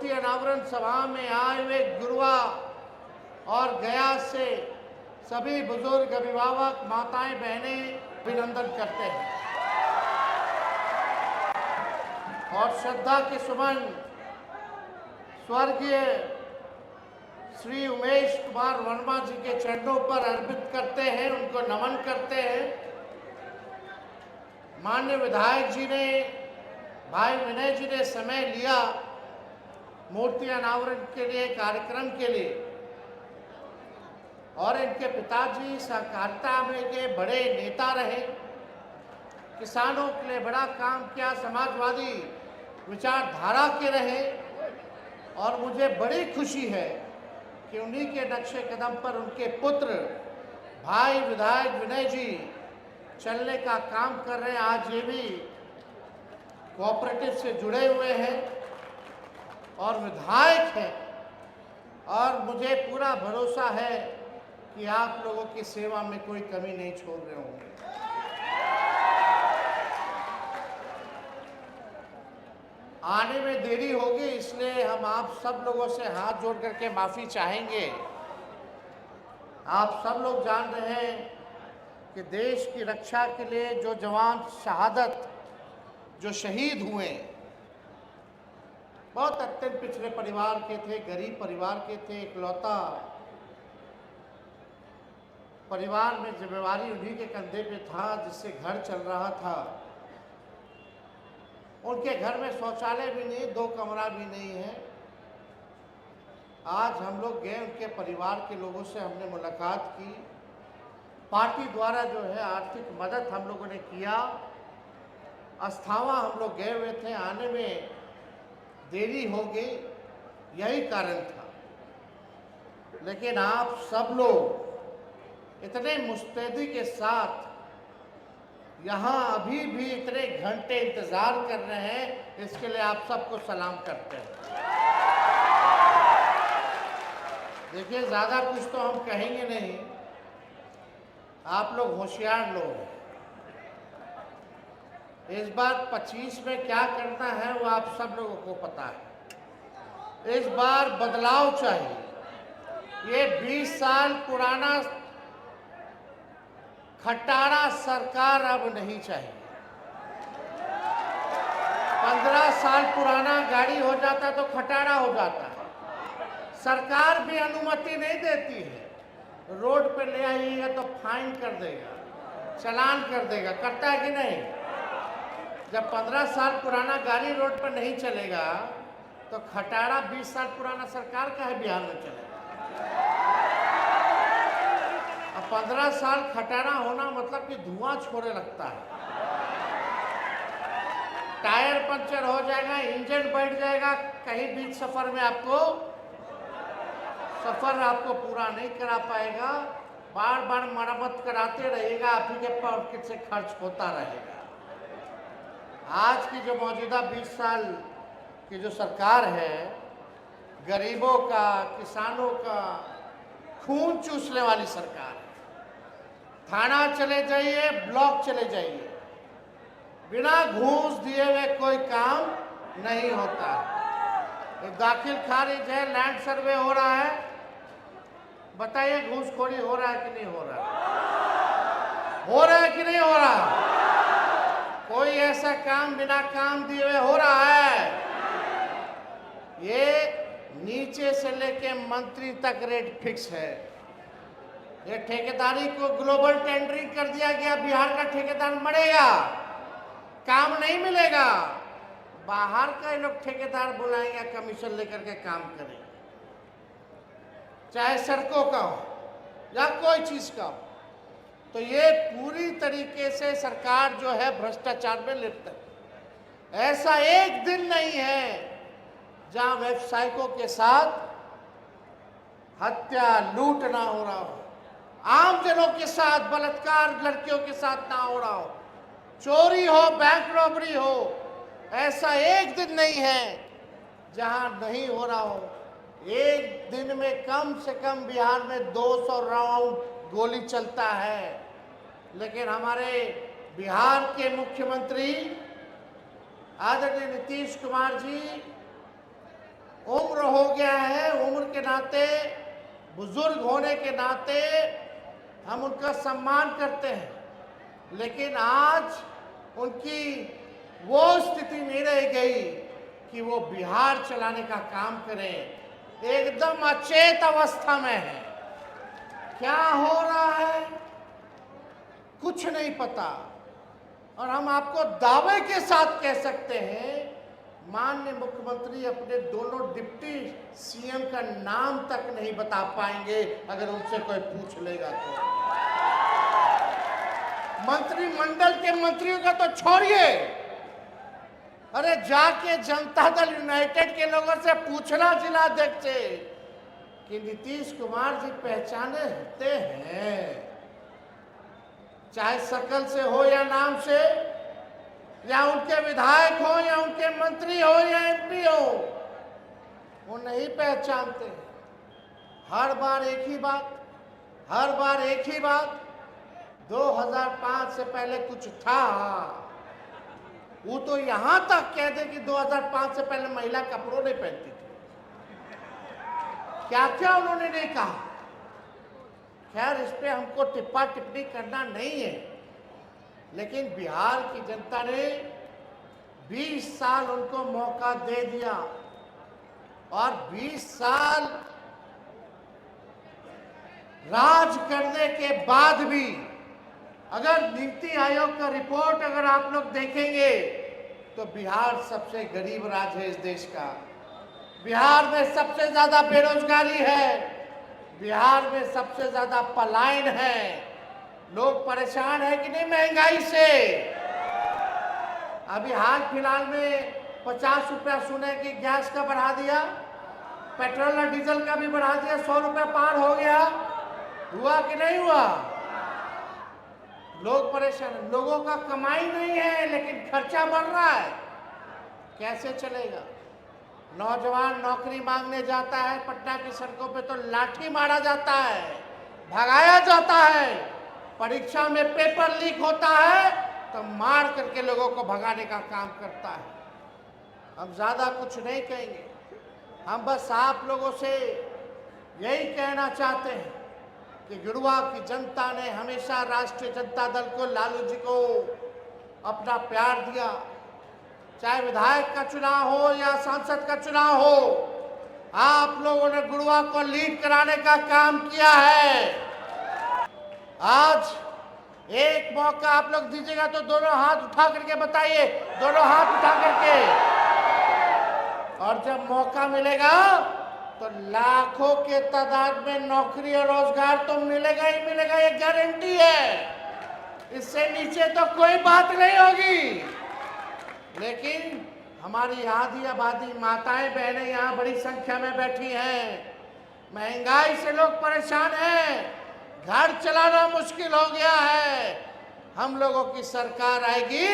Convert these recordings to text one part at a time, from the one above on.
मूर्ति अनावरण सभा में आए हुए गुरुआ और गया से सभी बुजुर्ग, अभिभावक, माताएं, बहनें अभिनंदन करते हैं और श्रद्धा के सुमन स्वर्गीय श्री उमेश कुमार वर्मा जी के चरणों पर अर्पित करते हैं, उनको नमन करते हैं। माननीय विधायक जी ने, भाई विनय जी ने समय लिया मूर्ति अनावरण के लिए, कार्यक्रम के लिए, और इनके पिताजी सहकारिता में के बड़े नेता रहे, किसानों के लिए बड़ा काम किया, समाजवादी विचारधारा के रहे। और मुझे बड़ी खुशी है कि उन्हीं के नक्शे कदम पर उनके पुत्र भाई विधायक विनय जी चलने का काम कर रहे हैं। आज ये भी कोऑपरेटिव से जुड़े हुए हैं और विधायक हैं, और मुझे पूरा भरोसा है कि आप लोगों की सेवा में कोई कमी नहीं छोड़ रहे होंगे। आने में देरी होगी, इसलिए हम आप सब लोगों से हाथ जोड़ करके माफ़ी चाहेंगे। आप सब लोग जान रहे हैं कि देश की रक्षा के लिए जो जवान शहादत, जो शहीद हुए, बहुत अत्यंत पिछड़े परिवार के थे, गरीब परिवार के थे, इकलौता परिवार में जिम्मेवारी उन्हीं के कंधे पे था, जिससे घर चल रहा था। उनके घर में शौचालय भी नहीं, 2 कमरा भी नहीं है। आज हम लोग गए, उनके परिवार के लोगों से हमने मुलाकात की। पार्टी द्वारा जो है आर्थिक मदद हम लोगों ने किया। अस्थावा हम लोग गए हुए थे, आने में देरी हो गई, यही कारण था। लेकिन आप सब लोग इतने मुस्तैदी के साथ यहाँ अभी भी इतने घंटे इंतजार कर रहे हैं, इसके लिए आप सबको सलाम करते हैं। देखिए, ज़्यादा कुछ तो हम कहेंगे नहीं, आप लोग होशियार लोग हैं। इस बार 25 में क्या करना है वो आप सब लोगों को पता है। इस बार बदलाव चाहिए। ये 20 साल पुराना खटारा सरकार अब नहीं चाहिए। 15 साल पुराना गाड़ी हो जाता तो खटारा हो जाता है। सरकार भी अनुमति नहीं देती है। रोड पे ले आइएगा तो फाइन कर देगा, चालान कर देगा, करता है कि नहीं? जब 15 साल पुराना गाड़ी रोड पर नहीं चलेगा तो खटारा 20 साल पुराना सरकार का है बिहार में चलेगा। अब 15 साल खटारा होना मतलब कि धुआं छोड़ने लगता है, टायर पंचर हो जाएगा, इंजन बैठ जाएगा, कहीं बीच सफर में सफर आपको पूरा नहीं करा पाएगा। बार बार मरम्मत कराते रहिएगा, आप ही के पॉकेट से खर्च होता रहेगा। आज की जो मौजूदा 20 साल की जो सरकार है, गरीबों का, किसानों का खून चूसने वाली सरकार है। थाना चले जाइए, ब्लॉक चले जाइए, बिना घूस दिए हुए कोई काम नहीं होता है। दाखिल खारिज है, लैंड सर्वे हो रहा है, बताइए घूसखोरी हो रहा है कि नहीं हो रहा है? हो रहा है कि नहीं हो रहा? कोई ऐसा काम बिना काम दिए हुए हो रहा है? ये नीचे से लेके मंत्री तक रेट फिक्स है। ये ठेकेदारी को ग्लोबल टेंडरिंग कर दिया गया, बिहार का ठेकेदार मरेगा, काम नहीं मिलेगा। बाहर का ये लोग ठेकेदार बुलाएंगे, कमीशन लेकर के काम करेंगे, चाहे सड़कों का हो या कोई चीज का हो। तो ये पूरी तरीके से सरकार जो है भ्रष्टाचार में लिप्त है। ऐसा एक दिन नहीं है जहां व्यवसायिकों के साथ हत्या, लूट ना हो रहा हो, आम जनों के साथ बलात्कार, लड़कियों के साथ ना हो रहा हो, चोरी हो, बैंक रॉबरी हो। ऐसा एक दिन नहीं है जहां नहीं हो रहा हो। एक दिन में कम से कम बिहार में 200 राउंड गोली चलता है। लेकिन हमारे बिहार के मुख्यमंत्री आदरणीय नीतीश कुमार जी हो गया है, उम्र के नाते, बुजुर्ग होने के नाते हम उनका सम्मान करते हैं, लेकिन आज उनकी वो स्थिति नहीं रह गई कि वो बिहार चलाने का काम करें। एकदम अचेत अवस्था में है। क्या हो रहा है कुछ नहीं पता। और हम आपको दावे के साथ कह सकते हैं, माननीय मुख्यमंत्री अपने दोनों डिप्टी सीएम का नाम तक नहीं बता पाएंगे अगर उनसे कोई पूछ लेगा तो। मंत्रिमंडल के मंत्रियों का तो छोड़िए, अरे जाके जनता दल यूनाइटेड के लोगों से पूछना जिलाध्यक्ष से कि नीतीश कुमार जी पहचाने होते हैं, चाहे शकल से हो या नाम से, या उनके विधायक हो या उनके मंत्री हो या एमपी हो, वो नहीं पहचानते। हर बार एक ही बात, हर बार एक ही बात। 2005 से पहले कुछ था, वो तो यहां तक कह दे कि 2005 से पहले महिला कपड़ों नहीं पहनती थी। क्या क्या उन्होंने नहीं कहा। खैर, इस पे हमको टिप्पा टिप्पणी करना नहीं है, लेकिन बिहार की जनता ने 20 साल उनको मौका दे दिया, और 20 साल राज करने के बाद भी अगर नीति आयोग का रिपोर्ट अगर आप लोग देखेंगे तो बिहार सबसे गरीब राज्य है इस देश का। बिहार में सबसे ज्यादा बेरोजगारी है, बिहार में सबसे ज्यादा पलायन है। लोग परेशान है कि नहीं महंगाई से। अभी हाल फिलहाल में 50 रुपया सुने कि गैस का बढ़ा दिया, पेट्रोल और डीजल का भी बढ़ा दिया, 100 रुपया पार हो गया। हुआ कि नहीं हुआ? लोग परेशान, लोगों का कमाई नहीं है लेकिन खर्चा बढ़ रहा है। कैसे चलेगा? नौजवान नौकरी मांगने जाता है, पटना की सड़कों पे तो लाठी मारा जाता है, भगाया जाता है। परीक्षा में पेपर लीक होता है तो मार करके लोगों को भगाने का काम करता है। हम ज्यादा कुछ नहीं कहेंगे, हम बस आप लोगों से यही कहना चाहते हैं कि गिरुआ की जनता ने हमेशा राष्ट्रीय जनता दल को, लालू जी को अपना प्यार दिया। चाहे विधायक का चुनाव हो या सांसद का चुनाव हो, आप लोगों ने गुरुआ को लीड कराने का काम किया है। आज एक मौका आप लोग दीजिएगा तो दोनों हाथ उठा करके बताइए, दोनों हाथ उठा करके। और जब मौका मिलेगा तो लाखों के तादाद में नौकरी और रोजगार तो मिलेगा ही मिलेगा, ये गारंटी है। इससे नीचे तो कोई बात नहीं होगी। लेकिन हमारी आधी आबादी माताएं बहनें यहाँ बड़ी संख्या में बैठी हैं। महंगाई से लोग परेशान हैं, घर चलाना मुश्किल हो गया है। हम लोगों की सरकार आएगी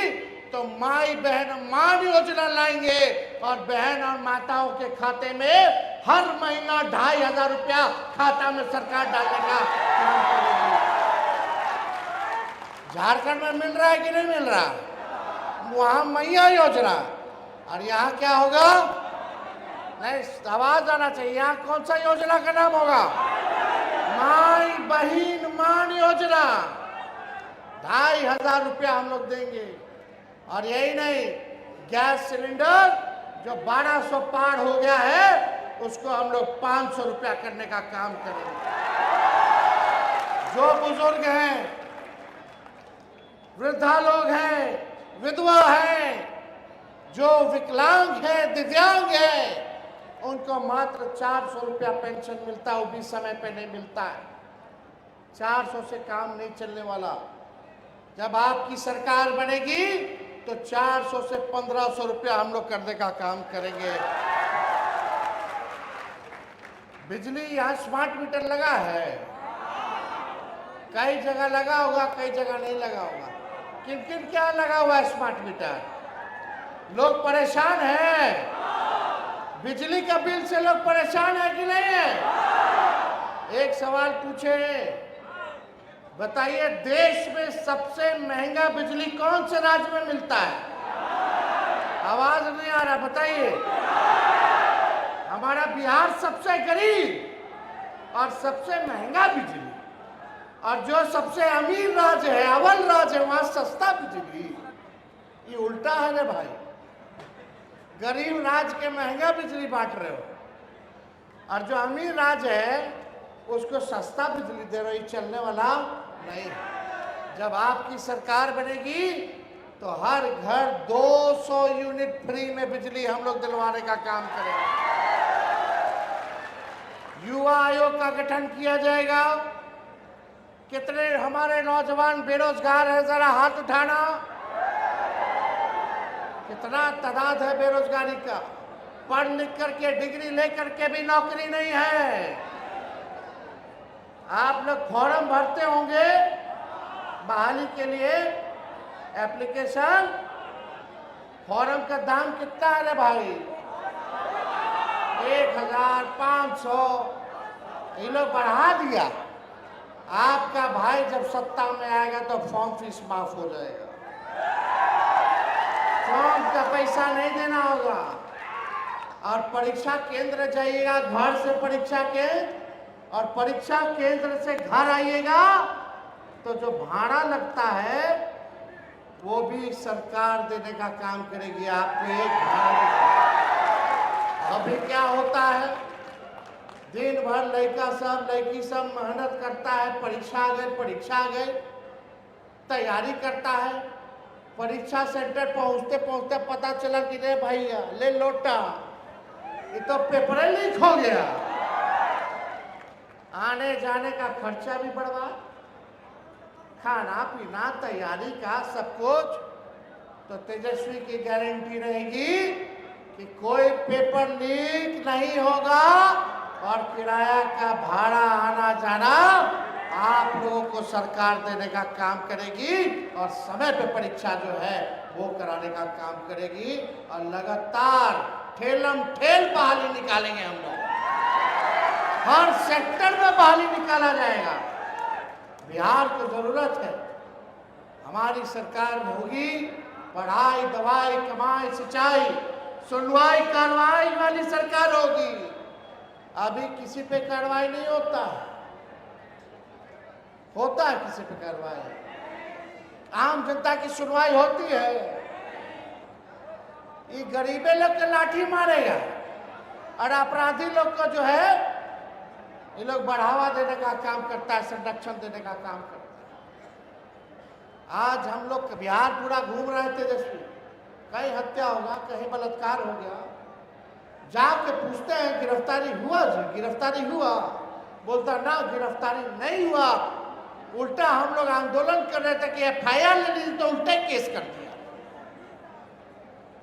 तो माई बहन मान योजना लाएंगे और बहन और माताओं के खाते में हर महीना 2500 रुपया खाता में सरकार डालने का काम करेगी। झारखंड में मिल रहा है कि नहीं मिल रहा? वहां मैया योजना, और यहाँ क्या होगा? नहीं, आवाज आना चाहिए। यहाँ कौन सा योजना का नाम होगा? माई बहिन मान योजना। 2500 रुपया हम लोग देंगे। और यही नहीं, गैस सिलेंडर जो 1200 पार हो गया है उसको हम लोग 500 रुपया करने का काम करेंगे। जो बुजुर्ग हैं, वृद्धा लोग हैं, विधवा हैं, जो विकलांग है, दिव्यांग है, उनको मात्र 400 रुपया पेंशन मिलता है। वो भी समय पे नहीं मिलता है। 400 से काम नहीं चलने वाला। जब आपकी सरकार बनेगी तो 400 से 1500 रुपया हम लोग करने का काम करेंगे। बिजली यहाँ स्मार्ट मीटर लगा है, कई जगह लगा होगा, कई जगह नहीं लगा होगा। किन किन क्या लगा हुआ है स्मार्ट मीटर? लोग परेशान हैं, बिजली का बिल से लोग परेशान है कि नहीं है? एक सवाल पूछे, बताइए, देश में सबसे महंगा बिजली कौन से राज्य में मिलता है? आवाज नहीं आ रहा, बताइए। हमारा बिहार सबसे गरीब और सबसे महंगा बिजली, और जो सबसे अमीर राज्य है, अव्वल राज्य है, वहां सस्ता बिजली। ये उल्टा है रे भाई। गरीब राज्य के महंगा बिजली बांट रहे हो, और जो अमीर राज्य है उसको सस्ता बिजली दे रहे हो। ये चलने वाला नहीं। जब आपकी सरकार बनेगी तो हर घर 200 यूनिट फ्री में बिजली हम लोग दिलवाने का काम करेंगे। युवा आयोग का गठन किया जाएगा। कितने हमारे नौजवान बेरोजगार हैं, जरा हाथ उठाना। कितना तादाद है बेरोजगारी का? पढ़ लिख करके, डिग्री लेकर के भी नौकरी नहीं है। आप लोग फॉर्म भरते होंगे बहाली के लिए, एप्लीकेशन। फॉर्म का दाम कितना है रे भाई? 1500। ये लोग बढ़ा दिया। आपका भाई जब सत्ता में आएगा तो फॉर्म फीस माफ हो जाएगा। फॉर्म का पैसा नहीं देना होगा। और परीक्षा केंद्र जाइएगा, घर से परीक्षा केंद्र, और परीक्षा केंद्र से घर आइएगा तो जो भाड़ा लगता है वो भी सरकार देने का काम करेगी आपको। एक भाड़ा। अभी क्या होता है, दिन भर लड़का सब लड़की सब मेहनत करता है, परीक्षा आ गई, तैयारी करता है। परीक्षा सेंटर पहुंचते पहुंचते पता चला कि रे भैया ले लोटा, ये तो पेपर लीक हो गया। आने जाने का खर्चा भी बढ़वा, खाना पीना, तैयारी का सब कुछ। तो तेजस्वी की गारंटी रहेगी कि कोई पेपर लीक नहीं होगा, और किराया का भाड़ा आना जाना आप लोगों को सरकार देने का काम करेगी, और समय पे परीक्षा जो है वो कराने का काम करेगी। और लगातार ठेलम ठेल बहाली निकालेंगे हम लोग। हर सेक्टर में बहाली निकाला जाएगा। बिहार को जरूरत है, हमारी सरकार में होगी पढ़ाई, दवाई, कमाई, सिंचाई, सुनवाई कार्रवाई वाली सरकार होगी। अभी किसी पे कार्रवाई नहीं होता है किसी पे कार्रवाई? आम जनता की सुनवाई होती है? ये गरीबे लोग के लाठी मारेगा, और अपराधी लोग को जो है ये लोग बढ़ावा देने का काम करता है, संरक्षण देने का काम करता है। आज हम लोग बिहार पूरा घूम रहे थे तेजस्वी, कहीं हत्या होगा, कहीं बलात्कार हो गया, जाके पूछते हैं गिरफ्तारी हुआ जी? गिरफ्तारी हुआ? बोलता ना गिरफ्तारी नहीं हुआ, उल्टा हम लोग आंदोलन कर रहे थे कि FIR ले ली तो उल्टे केस कर दिया।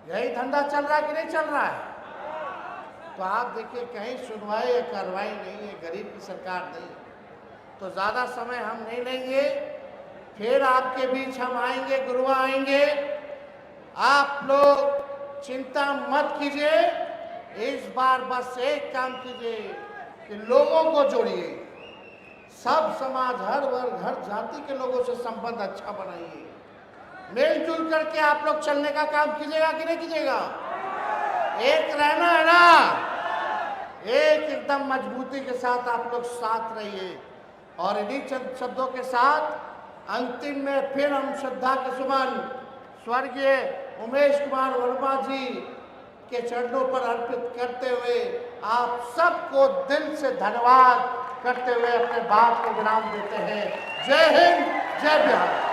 यही धंधा चल रहा है कि नहीं चल रहा है? तो आप देखिए कहीं सुनवाई या कार्रवाई नहीं है, गरीब की सरकार नहीं। तो ज़्यादा समय हम नहीं लेंगे, फिर आपके बीच हम आएंगे, गुरुआ आएंगे। आप लोग चिंता मत कीजिए, इस बार बस एक काम कीजिए कि लोगों को जोड़िए, सब समाज, हर वर्ग, हर जाति के लोगों से संबंध अच्छा बनाइए। मिलजुल करके आप लोग चलने का काम कीजिएगा कि नहीं कीजिएगा? एक रहना है ना, एक एकदम मजबूती के साथ आप लोग साथ रहिए। और इन्हीं चंद शब्दों के साथ अंतिम में फिर हम श्रद्धा के सुमन स्वर्गीय उमेश कुमार वर्मा जी के चरणों पर अर्पित करते हुए आप सबको दिल से धन्यवाद करते हुए अपने बात को विराम देते हैं। जय हिंद, जय बिहार।